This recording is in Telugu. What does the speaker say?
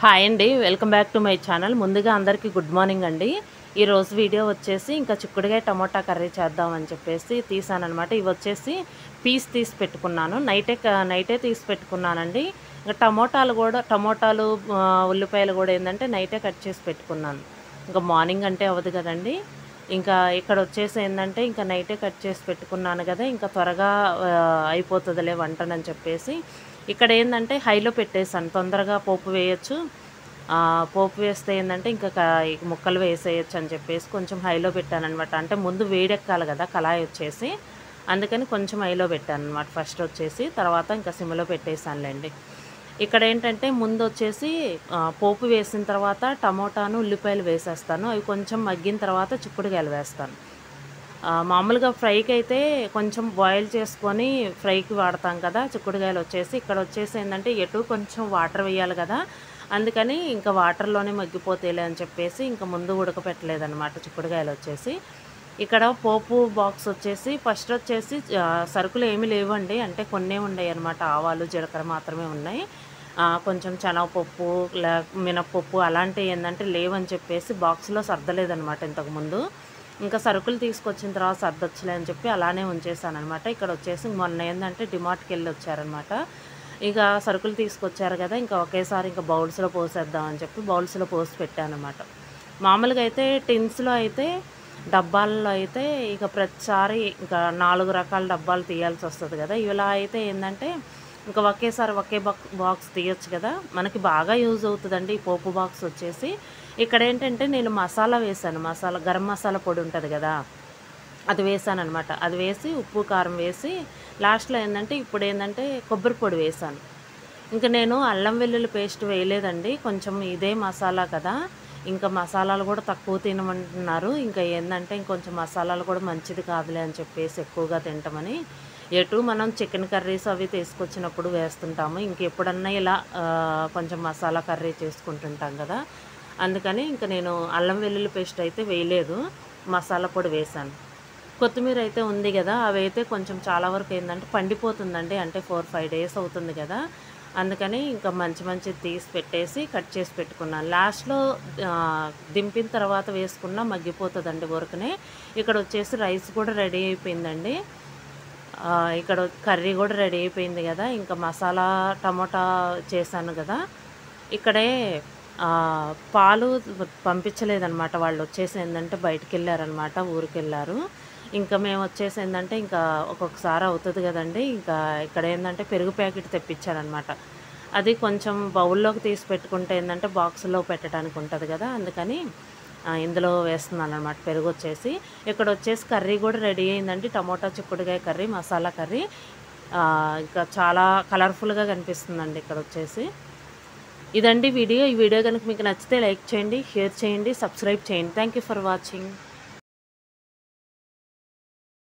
హాయ్ అండి, welcome back to my channel. ముందుగా అందరికీ గుడ్ మార్నింగ్ అండి. ఈరోజు వీడియో వచ్చేసి ఇంకా చిక్కుడుకాయ టమోటా కర్రీ చేద్దామని చెప్పేసి తీసానమాట. ఇవి వచ్చేసి పీస్ తీసి పెట్టుకున్నాను, నైటే తీసి పెట్టుకున్నానండి. ఇంకా టమోటాలు ఉల్లిపాయలు కూడా ఏంటంటే నైటే కట్ చేసి పెట్టుకున్నాను. ఇంకా మార్నింగ్ అంటే అవ్వదు కదండి. ఇంకా ఇక్కడ వచ్చేసి ఏంటంటే ఇంకా నైటే కట్ చేసి పెట్టుకున్నాను కదా, ఇంకా త్వరగా అయిపోతుందిలే వంటనని చెప్పేసి ఇక్కడ ఏంటంటే హైలో పెట్టేసాను, తొందరగా పోపు వేయచ్చు. పోపు వేస్తే ఏంటంటే ఇంకా ముక్కలు వేసేయచ్చు అని చెప్పేసి కొంచెం హైలో పెట్టానమాట. అంటే ముందు వేడెక్కాలి కదా కళాయి వచ్చేసి, అందుకని కొంచెం హైలో పెట్టాను అనమాట ఫస్ట్ వచ్చేసి. తర్వాత ఇంకా సిమ్లో పెట్టేసానులేండి. ఇక్కడ ఏంటంటే ముందు వచ్చేసి పోపు వేసిన తర్వాత టమోటాను ఉల్లిపాయలు వేసేస్తాను. అవి కొంచెం మగ్గిన తర్వాత చిక్కుడుకాయలు వేస్తాను. మామూలుగా ఫ్రైకి అయితే కొంచెం బాయిల్ చేసుకొని ఫ్రైకి వాడతాం కదా చిక్కుడుకాయలు వచ్చేసి. ఇక్కడ వచ్చేసి ఏంటంటే కొంచెం వాటర్ వేయాలి కదా, అందుకని ఇంకా వాటర్లోనే మగ్గిపోతేలే అని చెప్పేసి ఇంకా ముందు ఉడకపెట్టలేదన్నమాట చిక్కుడుకాయలు వచ్చేసి. ఇక్కడ పోపు బాక్స్ వచ్చేసి ఫస్ట్ వచ్చేసి సరుకులు ఏమీ లేవండి, అంటే కొన్నే ఉన్నాయి అనమాట. ఆవాలు జీలకర్ర మాత్రమే ఉన్నాయి. కొంచెం శనగపప్పు మినప్పప్పు అలాంటివి ఏంటంటే లేవని చెప్పేసి బాక్స్లో సర్దలేదనమాట ఇంతకుముందు. ఇంకా సరుకులు తీసుకొచ్చిన తర్వాత సర్దొచ్చులే అని చెప్పి అలానే ఉంచేసానమాట. ఇక్కడ వచ్చేసి మొన్న ఏంటంటే డిమార్ట్కి వెళ్ళి వచ్చారనమాట. ఇక సరుకులు తీసుకొచ్చారు కదా, ఇంకా ఒకేసారి ఇంకా బౌల్స్లో పోసేద్దామని చెప్పి బౌల్స్లో పోసి పెట్టానమాట. మామూలుగా అయితే టిన్స్లో అయితే డబ్బాల్లో అయితే ఇక ప్రతిసారి ఇంకా 4 రకాల డబ్బాలు తీయాల్సి వస్తుంది కదా. ఇలా అయితే ఏంటంటే ఇంకా ఒకేసారి బాక్స్ తీయొచ్చు కదా, మనకి బాగా యూజ్ అవుతుందండి ఈ పోపు బాక్స్ వచ్చేసి. ఇక్కడ ఏంటంటే నేను మసాలా వేసాను, గరం మసాలా పొడి ఉంటుంది కదా, అది వేసాను అనమాట. అది వేసి ఉప్పు కారం వేసి లాస్ట్లో ఏంటంటే ఇప్పుడు ఏంటంటే కొబ్బరి పొడి వేసాను. ఇంకా నేను అల్లం వెల్లుల్లి పేస్ట్ వేయలేదండి, కొంచెం ఇదే మసాలా కదా, ఇంకా మసాలాలు కూడా తక్కువ తినమంటున్నారు. ఇంకా ఏంటంటే ఇంకొంచెం మసాలాలు కూడా మంచిది కాదులే అని చెప్పేసి ఎక్కువగా తింటామని మనం చికెన్ కర్రీస్ అవి తీసుకొచ్చినప్పుడు వేస్తుంటాము. ఇంకెప్పుడన్నా ఇలా కొంచెం మసాలా కర్రీ చేసుకుంటుంటాం కదా, అందుకని ఇంకా నేను అల్లం వెల్లుల్లి పేస్ట్ అయితే వేయలేదు, మసాలా పొడి వేసాను. కొత్తిమీర అయితే ఉంది కదా, అవి అయితే కొంచెం చాలా వరకు ఏంటంటే పండిపోతుందండి, అంటే 4-5 డేస్ అవుతుంది కదా, అందుకని ఇంకా మంచిది తీసి పెట్టేసి కట్ చేసి పెట్టుకున్నాను. లాస్ట్లో దింపిన తర్వాత వేసుకున్నా మగ్గిపోతుందండి ఊరకనే. ఇక్కడ వచ్చేసి రైస్ కూడా రెడీ అయిపోయిందండి. ఇక్కడ కర్రీ కూడా రెడీ అయిపోయింది కదా, ఇంకా మసాలా టమోటా చేశాను కదా. ఇక్కడే పాలు పంపించలేదనమాట, వాళ్ళు వచ్చేసి ఏంటంటే బయటికి వెళ్ళారనమాట, ఊరికి వెళ్ళారు. ఇంకా మేము వచ్చేసి ఏంటంటే ఇంకా ఒక్కొక్కసారి అవుతుంది కదండి, ఇంకా ఇక్కడ ఏంటంటే పెరుగు ప్యాకెట్ తెప్పించారనమాట. అది కొంచెం బౌల్లోకి తీసి పెట్టుకుంటే ఏంటంటే బాక్స్లో పెట్టడానికి ఉంటుంది కదా, అందుకని ఇందులో వేస్తున్నాను అనమాట పెరుగు వచ్చేసి. ఇక్కడ వచ్చేసి కర్రీ కూడా రెడీ అయిందండి, టమోటా చిక్కుడుకాయ కర్రీ, మసాలా కర్రీ. ఇంకా చాలా కలర్ఫుల్గా కనిపిస్తుందండి ఇక్కడ వచ్చేసి. ఇదండి వీడియో. ఈ వీడియో కనుక మీకు నచ్చితే లైక్ చేయండి, షేర్ చేయండి, సబ్స్క్రైబ్ చేయండి. Thank you for watching.